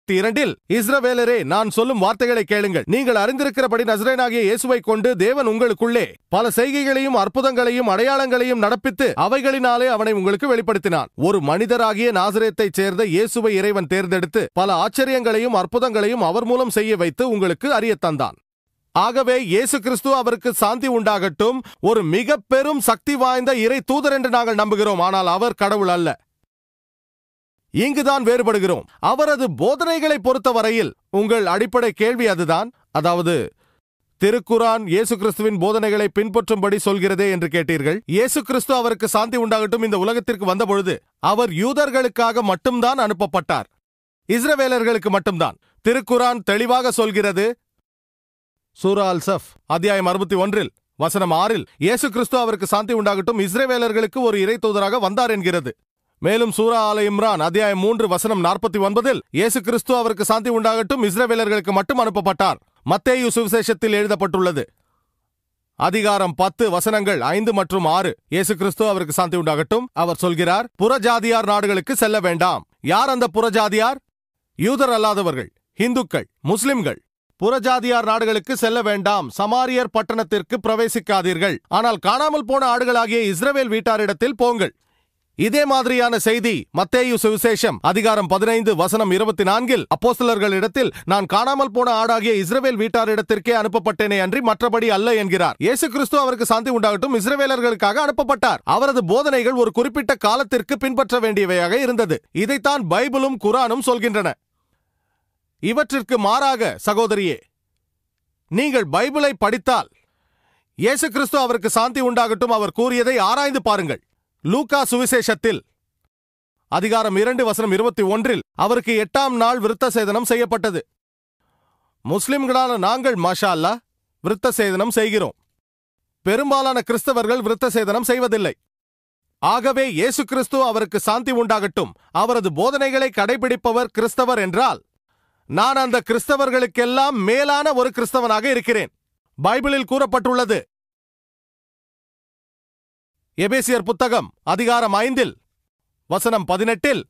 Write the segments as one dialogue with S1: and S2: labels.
S1: 22 இஸ்ரவேலரே, நான் சொல்லும் வார்த்தைகளை கேளுங்கள். நீங்கள் அறிந்திருக்கிறபடி நசரேயனாகிய இயேசுவை கொண்டு தேவன் உங்களுக்குள்ளே பல செய்கைகளையும் அற்புதங்களையும் அடையாளங்களையும் நடப்பித்து அவைகளினாலே அவனை உங்களுக்கு வெளிப்படுத்தினான். ஒரு மனிதராகிய நாசரேத்தைச் சேர்ந்த இயேசுவை இறைவன் தேர்ந்தெடுத்து பல ஆச்சரியங்களையும் அற்புதங்களையும் அவர் மூலம் செய்ய வைத்து உங்களுக்கு அறியத் தந்தான். ஆகவே இயேசு கிறிஸ்து அவருக்கு சாந்தி உண்டாகட்டும் ஒரு மிக பெரும் சக்தி வாய்ந்த இறை தூதர் என்று நாங்கள் நம்புகிறோம். ஆனால் அவர் கடவுள் அல்ல. இங்குதான் வேறுபடுகிறோம். அவரது போதனைகளை பொறுத்த வரையில் உங்கள் அடிப்படை கேள்வி அதுதான். அதாவது திருக்குரான் இயேசு கிறிஸ்துவின் போதனைகளை பின்பற்றும்படி சொல்கிறதே என்று கேட்டீர்கள். இயேசு கிறிஸ்து அவருக்கு சாந்தி உண்டாகட்டும் இந்த உலகத்திற்கு வந்தபொழுது அவர் யூதர்களுக்காக மட்டும்தான் அனுப்பப்பட்டார், இஸ்ரவேலர்களுக்கு மட்டும்தான். திருக்குரான் தெளிவாக சொல்கிறது. சூரா அல் சஃப் அத்தியாயம் 61 வசனம் 6 இயேசு கிறிஸ்து அவருக்கு சாந்தி உண்டாகட்டும் இஸ்ரவேலர்களுக்கு ஒரு இறை தூதராக வந்தார் என்கிறது. மேலும் சூரா ஆல இம்ரான் அத்தியாயம் 3 வசனம் 49 இயேசு கிறிஸ்து அவருக்கு சாந்தி உண்டாகட்டும் இஸ்ரவேலர்களுக்கு மட்டும் அனுப்பப்பட்டார். மத்தேயு சுவிசேஷத்தில் எழுதப்பட்டுள்ளது. அதிகாரம் 10 வசனங்கள் 5 மற்றும் 6 இயேசு கிறிஸ்து அவருக்கு சாந்தி உண்டாகட்டும் அவர் சொல்கிறார், புறஜாதியார் நாடுகளுக்கு செல்ல வேண்டாம். யார் அந்த புறஜாதியார்? யூதர் அல்லாதவர்கள், இந்துக்கள், முஸ்லிம்கள். புறஜாதியார் நாடுகளுக்கு செல்ல வேண்டாம், சமாரியர் பட்டணத்திற்கு பிரவேசிக்காதீர்கள், ஆனால் காணாமல் போன ஆடுகளாகிய இஸ்ரவேல் வீட்டாரிடத்தில் போங்கள். இதே மாதிரியான செய்தி மத்தேயு சுவிசேஷம் அதிகாரம் 15 வசனம் 24 அப்போஸ்தலர்களிடத்தில் நான் காணாமல் போன ஆடாகிய இஸ்ரவேல் வீட்டாரிடத்திற்கே அனுப்பப்பட்டேனே அன்றி மற்றபடி அல்ல என்கிறார். இயேசு கிறிஸ்து அவருக்கு சாந்தி உண்டாகட்டும் இஸ்ரவேலர்களுக்காக அனுப்பப்பட்டார். அவரது போதனைகள் ஒரு குறிப்பிட்ட காலத்திற்கு பின்பற்ற வேண்டியவையாக இருந்தது. இதைத்தான் பைபிளும் குரானும் சொல்கின்றன. இவற்றிற்கு மாறாக சகோதரியே, நீங்கள் பைபிளை படித்தால் இயேசு கிறிஸ்து அவருக்கு சாந்தி உண்டாகட்டும் அவர் கூறியதை ஆராய்ந்து பாருங்கள். லூக்கா சுவிசேஷத்தில் அதிகாரம் 2 வசனம் 21 அவருக்கு 8ஆம் நாள் விருத்த சேதனம் செய்யப்பட்டது. முஸ்லிம்களான நாங்கள் மாஷா அல்லாஹ் விருத்த சேதனம் செய்கிறோம். பெரும்பாலான கிறிஸ்தவர்கள் விருத்த சேதனம் செய்வதில்லை. ஆகவே இயேசு கிறிஸ்து அவருக்கு சாந்தி உண்டாகட்டும் அவரது போதனைகளை கடைபிடிப்பவர் கிறிஸ்தவர் என்றால் நான் அந்த கிறிஸ்தவர்களுக்கெல்லாம் மேலான ஒரு கிறிஸ்தவனாக இருக்கிறேன். பைபிளில் கூறப்பட்டுள்ளது. எபேசியர் புத்தகம் அதிகாரம் 5 வசனம் 18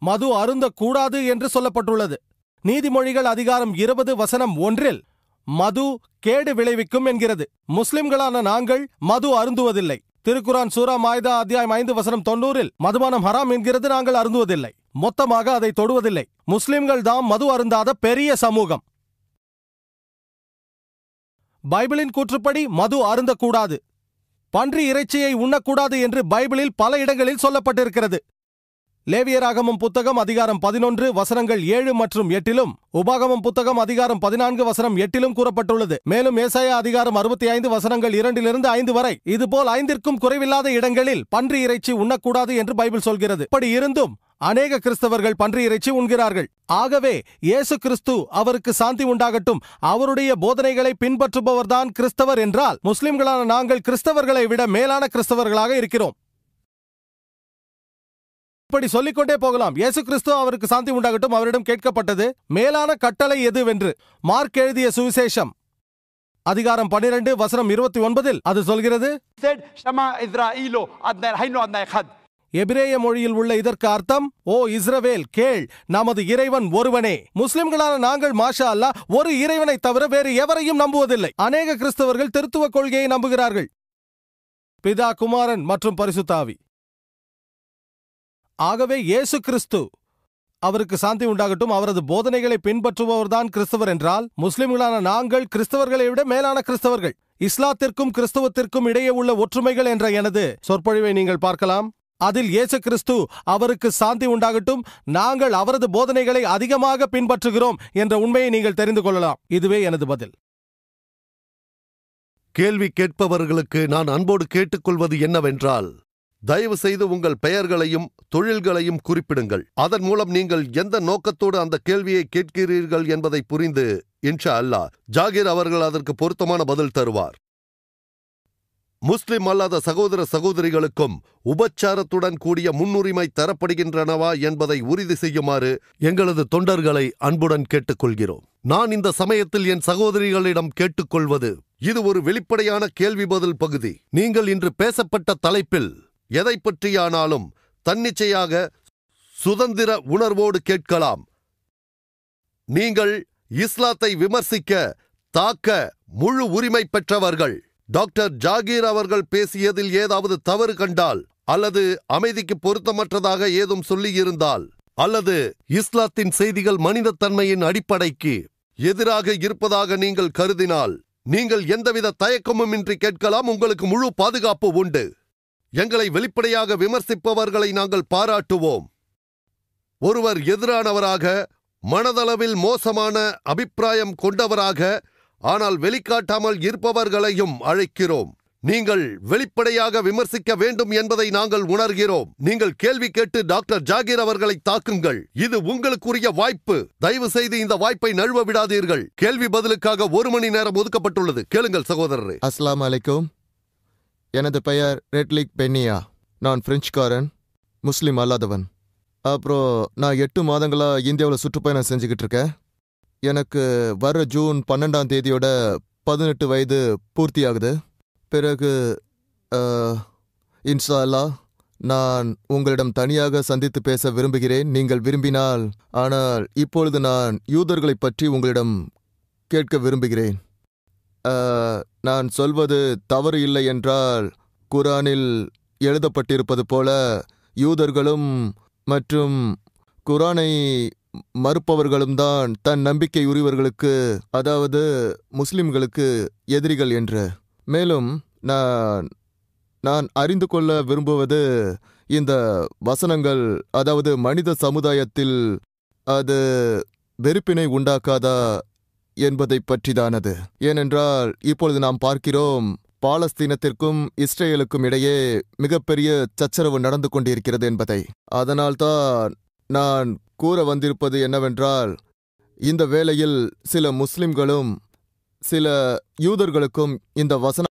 S1: மது அருந்தக்கூடாது என்று சொல்லப்பட்டுள்ளது. நீதிமொழிகள் அதிகாரம் 20 வசனம் 1 மது கேடு விளைவிக்கும் என்கிறது. முஸ்லிம்களான நாங்கள் மது அருந்துவதில்லை. திருக்குரான் சூரா மாய்தா அத்தியாயம் 5 வசனம் 90 மதுபானம் ஹராம் என்கிறது. நாங்கள் அருந்துவதில்லை, மொத்தமாக அதை தொடுவதில்லை. முஸ்லிம்கள் தாம் மது அருந்தாத பெரிய சமூகம். பைபிளின் கூற்றுப்படி மது அருந்தக்கூடாது, பன்றி இறைச்சியை உண்ணக்கூடாது என்று பைபிளில் பல இடங்களில் சொல்லப்பட்டிருக்கிறது. லேவியராகமம் புத்தகம் அதிகாரம் 11 வசனங்கள் 7 மற்றும் 8 உபாகமம் புத்தகம் அதிகாரம் 14 வசனம் 8 கூறப்பட்டுள்ளது. மேலும் ஏசாயா அதிகாரம் 65 வசனங்கள் 2 5 வரை இதுபோல் 5ற்கும் குறைவில்லாத இடங்களில் பன்றி இறைச்சி உண்ணக்கூடாது என்று பைபிள் சொல்கிறது. இப்படி இருந்தும் அநேக கிறிஸ்தவர்கள் பன்றி இறைச்சி உண்கிறார்கள். ஆகவே இயேசு கிறிஸ்து அவருக்கு சாந்தி உண்டாகட்டும் அவருடைய போதனைகளை பின்பற்றுபவர்தான் கிறிஸ்தவர் என்றால் முஸ்லிம்களான நாங்கள் கிறிஸ்தவர்களை விட மேலான கிறிஸ்தவர்களாக இருக்கிறோம். இப்படி சொல்லிக்கொண்டே போகலாம். இயேசு கிறிஸ்து அவருக்கு சாந்தி உண்டாகட்டும் அவரிடம் கேட்கப்பட்டது மேலான கட்டளை எதுவென்று. மார்க் எழுதிய சுவிசேஷம் அதிகாரம் 12 வசனம் 29 அது சொல்கிறது. எபிரேய மொழியில் உள்ள இதற்கு அர்த்தம், ஓ இஸ்ரவேல் கேள், நமது இறைவன் ஒருவனே. முஸ்லிம்களான நாங்கள் மாஷா அல்லாஹ் ஒரு இறைவனை தவிர வேறு எவரையும் நம்புவதில்லை. அநேக கிறிஸ்தவர்கள் திருத்துவ கொள்கையை நம்புகிறார்கள், பிதா, குமாரன் மற்றும் பரிசுத்த ஆவி. ஆகவே இயேசு கிறிஸ்து அவருக்கு சாந்தி உண்டாகட்டும் அவரது போதனைகளை பின்பற்றுபவர்தான் கிறிஸ்தவர் என்றால் முஸ்லிம்களான நாங்கள் கிறிஸ்தவர்களை விட மேலான கிறிஸ்தவர்கள். இஸ்லாத்திற்கும் கிறிஸ்தவத்திற்கும் இடையே உள்ள ஒற்றுமைகள் என்ற எனது சொற்பொழிவை நீங்கள் பார்க்கலாம். அதில் இயேசு கிறிஸ்து அவருக்கு சாந்தி உண்டாகட்டும் நாங்கள் அவரது போதனைகளை அதிகமாக பின்பற்றுகிறோம் என்ற உண்மையை நீங்கள் தெரிந்து கொள்ளலாம். இதுவே எனது பதில்.
S2: கேள்வி கேட்பவர்களுக்கு நான் அன்போடு கேட்டுக்கொள்வது என்னவென்றால், தயவு செய்து உங்கள் பெயர்களையும் தொழில்களையும் குறிப்பிடுங்கள். அதன் மூலம் நீங்கள் எந்த நோக்கத்தோடு அந்த கேள்வியை கேட்கிறீர்கள் என்பதை புரிந்து இன்ஷா அல்லாஹ் ஜாகிர் அவர்கள் அதற்கு பொருத்தமான பதில் தருவார். முஸ்லிம் அல்லாத சகோதர சகோதரிகளுக்கும் உபச்சாரத்துடன் கூடிய முன்னுரிமை தரப்படுகின்றனவா என்பதை உறுதி செய்யுமாறு எங்களது தொண்டர்களை அன்புடன் கேட்டுக்கொள்கிறோம். நான் இந்த சமயத்தில் என் சகோதரிகளிடம் கேட்டுக்கொள்வது, இது ஒரு வெளிப்படையான கேள்வி பதில் பகுதி. நீங்கள் இன்று பேசப்பட்ட தலைப்பில் எதை பற்றியானாலும் தன்னிச்சையாக சுதந்திர உணர்வோடு கேட்கலாம். நீங்கள் இஸ்லாத்தை விமர்சிக்க, தாக்க முழு உரிமை பெற்றவர்கள். டாக்டர் ஜாகீர் அவர்கள் பேசியதில் ஏதாவது தவறு கண்டால், அல்லது அமைதிக்கு பொருத்தமற்றதாக ஏதும் சொல்லியிருந்தால், அல்லது இஸ்லாத்தின் செய்திகள் மனிதத்தன்மையின் அடிப்படைக்கு எதிராக இருப்பதாக நீங்கள் கருதினால், நீங்கள் எந்தவித தயக்கமும் இன்றி கேட்கலாம். உங்களுக்கு முழு பாதுகாப்பு உண்டு. எங்களை வெளிப்படையாக விமர்சிப்பவர்களை நாங்கள் பாராட்டுவோம். ஒருவர் எதிரானவராக, மனதளவில் மோசமான அபிப்பிராயம் கொண்டவராக, ஆனால் வெளிக்காட்டாமல் இருப்பவர்களையும் அழைக்கிறோம். நீங்கள் வெளிப்படையாக விமர்சிக்க வேண்டும் என்பதை நாங்கள் உணர்கிறோம். நீங்கள் கேள்வி கேட்டு டாக்டர் ஜாகீர் அவர்களை தாக்குங்கள். இது உங்களுக்குரிய வாய்ப்பு. தயவு செய்து இந்த வாய்ப்பை நழுவ விடாதீர்கள். கேள்வி பதிலுக்காக 1 மணி நேரம் ஒதுக்கப்பட்டுள்ளது. கேளுங்கள் சகோதரரே.
S3: அஸ்ஸலாமு அலைக்கும். எனது பெயர் ரெட்லிக் பென்னியா. நான் பிரெஞ்சுக்காரன், முஸ்லீம் அல்லாதவன். அப்புறம் நான் 8 மாதங்களா இந்தியாவில் சுற்றுப்பயணம் செஞ்சுக்கிட்டு இருக்கேன். எனக்கு வர ஜூன் 12ஆம் தேதியோட 18 வயது பூர்த்தியாகுது. பிறகு இன்ஷா அல்லாஹ் நான் உங்களிடம் தனியாக சந்தித்து பேச விரும்புகிறேன், நீங்கள் விரும்பினால். ஆனால் இப்பொழுது நான் யூதர்களை பற்றி உங்களிடம் கேட்க விரும்புகிறேன். நான் சொல்வது தவறு இல்லை என்றால், குரானில் எழுதப்பட்டிருப்பது போல யூதர்களும் மற்றும் குரானை மறுப்பவர்களும் தான் தன் நம்பிக்கை உரியவர்களுக்கு, அதாவது முஸ்லிம்களுக்கு எதிரிகள் என்று. மேலும் நான் அறிந்து கொள்ள விரும்புவது, இந்த வசனங்கள், அதாவது மனித சமுதாயத்தில் அது வெறுப்பினை உண்டாக்காதா என்பதை பற்றிதானது. ஏனென்றால் இப்பொழுது நாம் பார்க்கிறோம், பாலஸ்தீனத்திற்கும் இஸ்ரேலுக்கும் இடையே மிகப்பெரிய சச்சரவு நடந்து கொண்டிருக்கிறது என்பதை. அதனால்தான் நான் கூற வந்திருப்பது என்னவென்றால், இந்த வேளையில் சில முஸ்லிம்களும் சில யூதர்களுக்கும் இந்த வசனம்